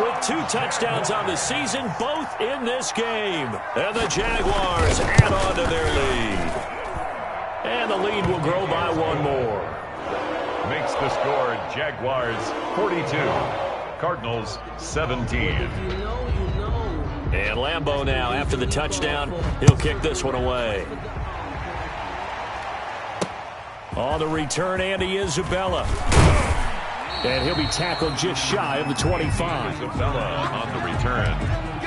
with 2 touchdowns on the season, both in this game. And the Jaguars add on to their lead. And the lead will grow by 1 more. Makes the score Jaguars 42, Cardinals 17. And Lambeau now, after the touchdown, he'll kick this one away. On the return, Andy Isabella. And he'll be tackled just shy of the 25. Isabella on the return.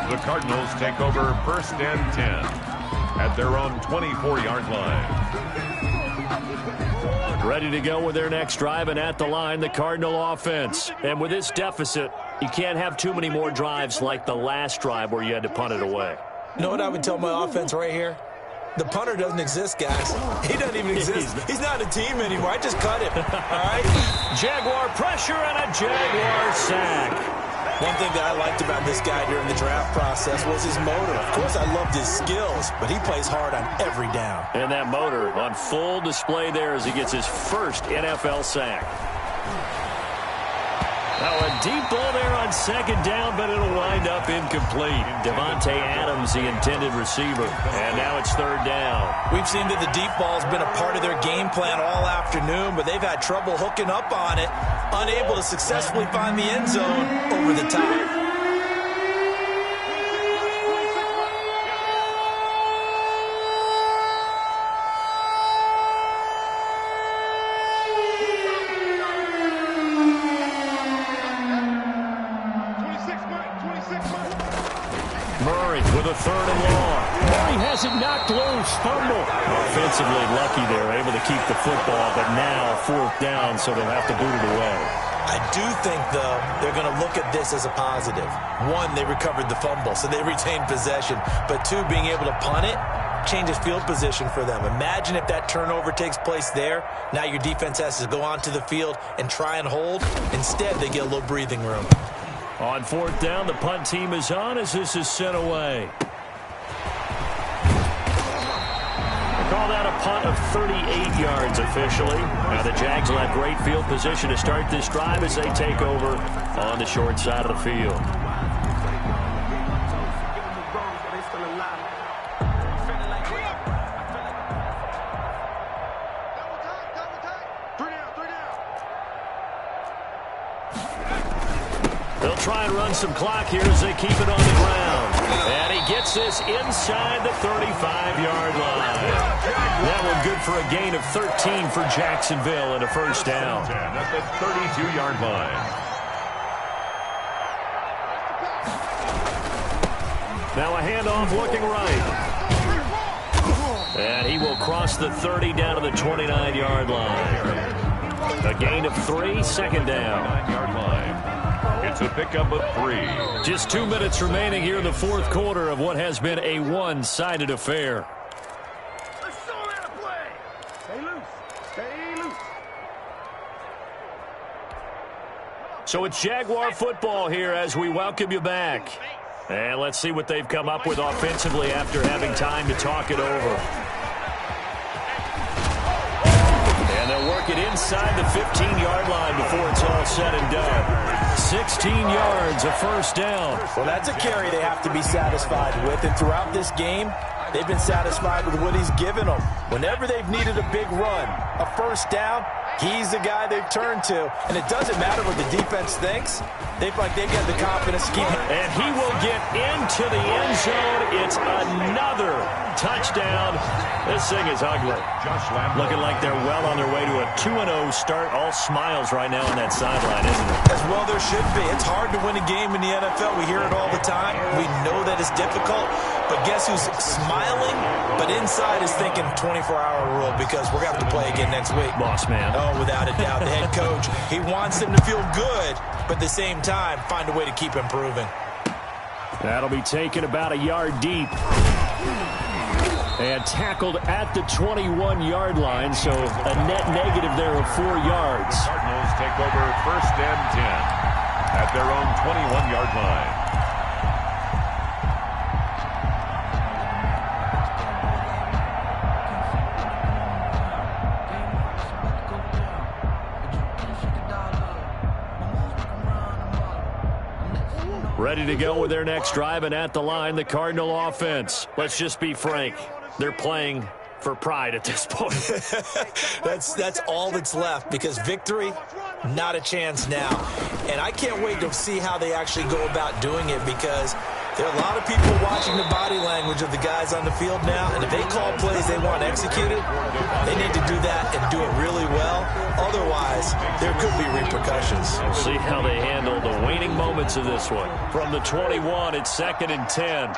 The Cardinals take over first and 10 at their own 24-yard line. Ready to go with their next drive, and at the line, the Cardinal offense. And with this deficit, you can't have too many more drives like the last drive where you had to punt it away. You know what I would tell my offense right here? The punter doesn't exist, guys. He doesn't even exist. He's not a team anymore. I just cut him. All right? Jaguar pressure and a Jaguar sack. One thing that I liked about this guy during the draft process was his motor. Of course, I loved his skills, but he plays hard on every down. And that motor on full display there as he gets his first NFL sack. Now a deep ball there on second down, but it'll wind up incomplete. Devontae Adams, the intended receiver. And now it's third down. We've seen that the deep ball's been a part of their game plan all afternoon, but they've had trouble hooking up on it, unable to successfully find the end zone over the top. With a third and long. Murray has it knocked loose. Fumble. Offensively lucky they're able to keep the football, but now fourth down, so they'll have to boot it away. I do think, though, they're going to look at this as a positive. 1, they recovered the fumble, so they retained possession. But 2, being able to punt it changes field position for them. Imagine if that turnover takes place there. Now your defense has to go onto the field and try and hold. Instead, they get a little breathing room. On fourth down, the punt team is on as this is sent away. They call that a punt of 38 yards officially. Now the Jags will have great field position to start this drive as they take over on the short side of the field. They'll try and run some clock here as they keep it on the ground. And he gets this inside the 35-yard line. That one good for a gain of 13 for Jacksonville and a first down. At the 32-yard line. Now a handoff looking right. And he will cross the 30 down to the 29-yard line. A gain of 3, second down. 9-yard line. It's a pickup of 3. Just 2 minutes remaining here in the fourth quarter of what has been a one-sided affair. Let's show how to play. Stay loose. Stay loose. So it's Jaguar football here as we welcome you back. And let's see what they've come up with offensively after having time to talk it over. And they'll work it inside the 15-yard line before it's all said and done. 16 yards, a first down. Well, that's a carry they have to be satisfied with. And throughout this game, they've been satisfied with what he's given them. Whenever they've needed a big run, a first down, he's the guy they've turned to. And it doesn't matter what the defense thinks. They've got the confidence to keep. And he will get into the end zone. It's another touchdown. This thing is ugly. Looking like they're well on their way to a 2-0 start. All smiles right now on that sideline, isn't it? As well there should be. It's hard to win a game in the NFL. We hear it all the time. We know that it's difficult. But guess who's smiling? But inside is thinking 24-hour rule because we're going to have to play again next week. Boss man. Oh, without a doubt. The head coach, he wants them to feel good, but at the same time, find a way to keep improving. That'll be taken about a yard deep. And tackled at the 21-yard line, so a net negative there of 4 yards. Cardinals take over first and 10 at their own 21-yard line. Ready to go with their next drive, and at the line, the Cardinal offense. Let's just be frank. They're playing for pride at this point. That's all that's left because victory, not a chance now. And I can't wait to see how they actually go about doing it because there are a lot of people watching the body language of the guys on the field now, and if they call plays they want executed, they need to do that and do it really well. Otherwise, there could be repercussions. We'll see how they handle the waning moments of this one. From the 21, it's 2nd and 10.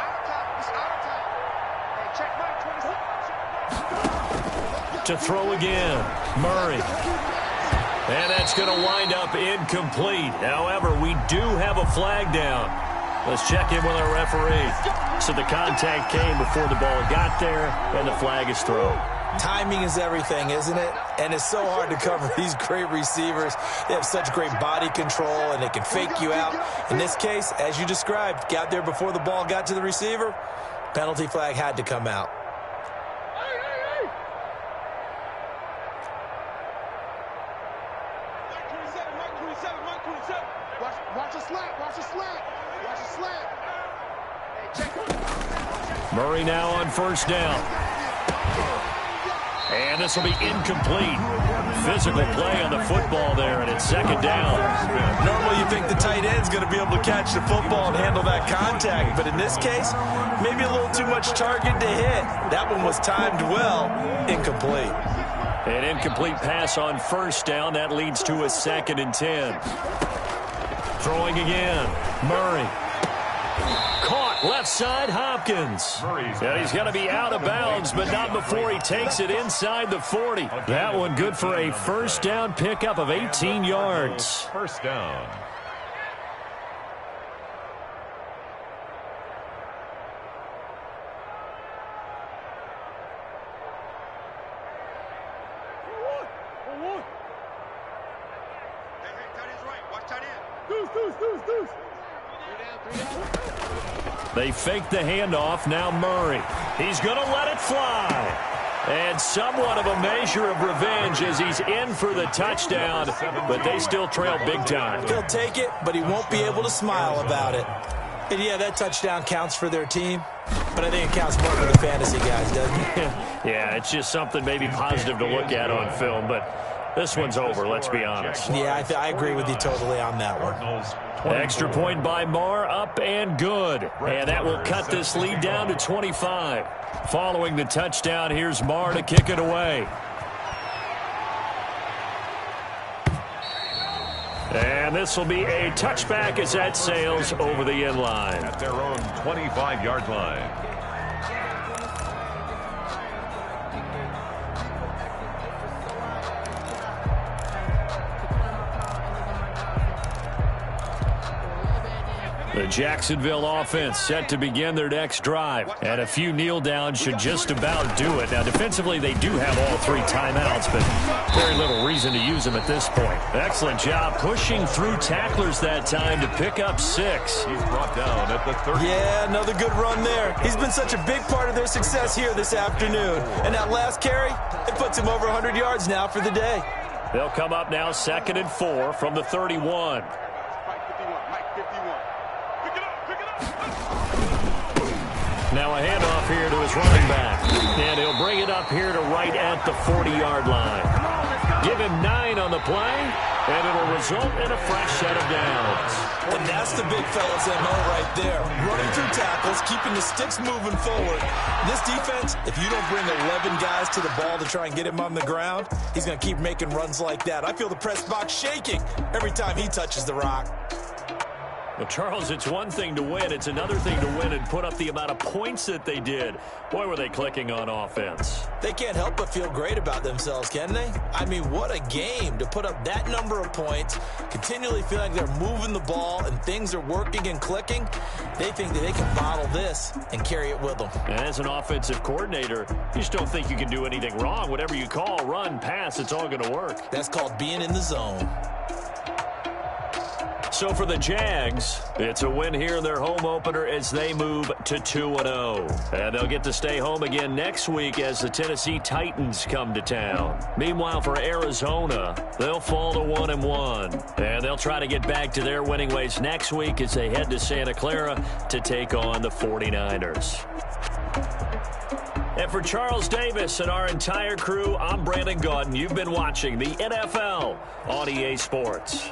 To throw again, Murray. And that's going to wind up incomplete. However, we do have a flag down. Let's check in with our referee. So the contact came before the ball got there, and the flag is thrown. Timing is everything, isn't it? And it's so hard to cover these great receivers. They have such great body control, and they can fake you out. In this case, as you described, got there before the ball got to the receiver. Penalty flag had to come out. Murray now on first down. And this will be incomplete. Physical play on the football there, and it's 2nd down. Normally you think the tight end's going to be able to catch the football and handle that contact, but in this case, maybe a little too much target to hit. That one was timed well. Incomplete. An incomplete pass on first down. That leads to a 2nd and 10. Throwing again. Murray. Caught left side, Hopkins. Yeah, he's going to be out of bounds, but not before he takes it inside the 40. That one good for a first down pickup of 18 yards. First down. They fake the handoff. Now Murray. He's going to let it fly. And somewhat of a measure of revenge as he's in for the touchdown, but they still trail big time. He'll take it, but he won't be able to smile about it. And yeah, that touchdown counts for their team, but I think it counts more for the fantasy guys, doesn't it? Yeah, it's just something maybe positive to look at on film, but this one's over, let's be honest. Yeah, I agree with you totally on that one. Extra point by Marr, up and good. And that will cut this lead down to 25. Following the touchdown, here's Marr to kick it away. And this will be a touchback as that sails over the end line. At their own 25-yard line. The Jacksonville offense set to begin their next drive. And a few kneel downs should just about do it. Now, defensively, they do have all three timeouts, but very little reason to use them at this point. Excellent job pushing through tacklers that time to pick up 6. He's brought down at the 30. Yeah, another good run there. He's been such a big part of their success here this afternoon. And that last carry, it puts him over 100 yards now for the day. They'll come up now 2nd and 4 from the 31. Now a handoff here to his running back. And he'll bring it up here to right at the 40-yard line. Give him 9 on the play, and it'll result in a fresh set of downs. And that's the big fella's MO right there. Running through tackles, keeping the sticks moving forward. This defense, if you don't bring 11 guys to the ball to try and get him on the ground, he's going to keep making runs like that. I feel the press box shaking every time he touches the rock. Well, Charles, it's one thing to win. It's another thing to win and put up the amount of points that they did. Boy, were they clicking on offense. They can't help but feel great about themselves, can they? I mean, what a game to put up that number of points, continually feel like they're moving the ball and things are working and clicking. They think that they can bottle this and carry it with them. And as an offensive coordinator, you just don't think you can do anything wrong. Whatever you call, run, pass, it's all going to work. That's called being in the zone. So for the Jags, it's a win here in their home opener as they move to 2-0. And they'll get to stay home again next week as the Tennessee Titans come to town. Meanwhile, for Arizona, they'll fall to 1-1. And they'll try to get back to their winning ways next week as they head to Santa Clara to take on the 49ers. And for Charles Davis and our entire crew, I'm Brandon Gaudin. You've been watching the NFL on EA Sports.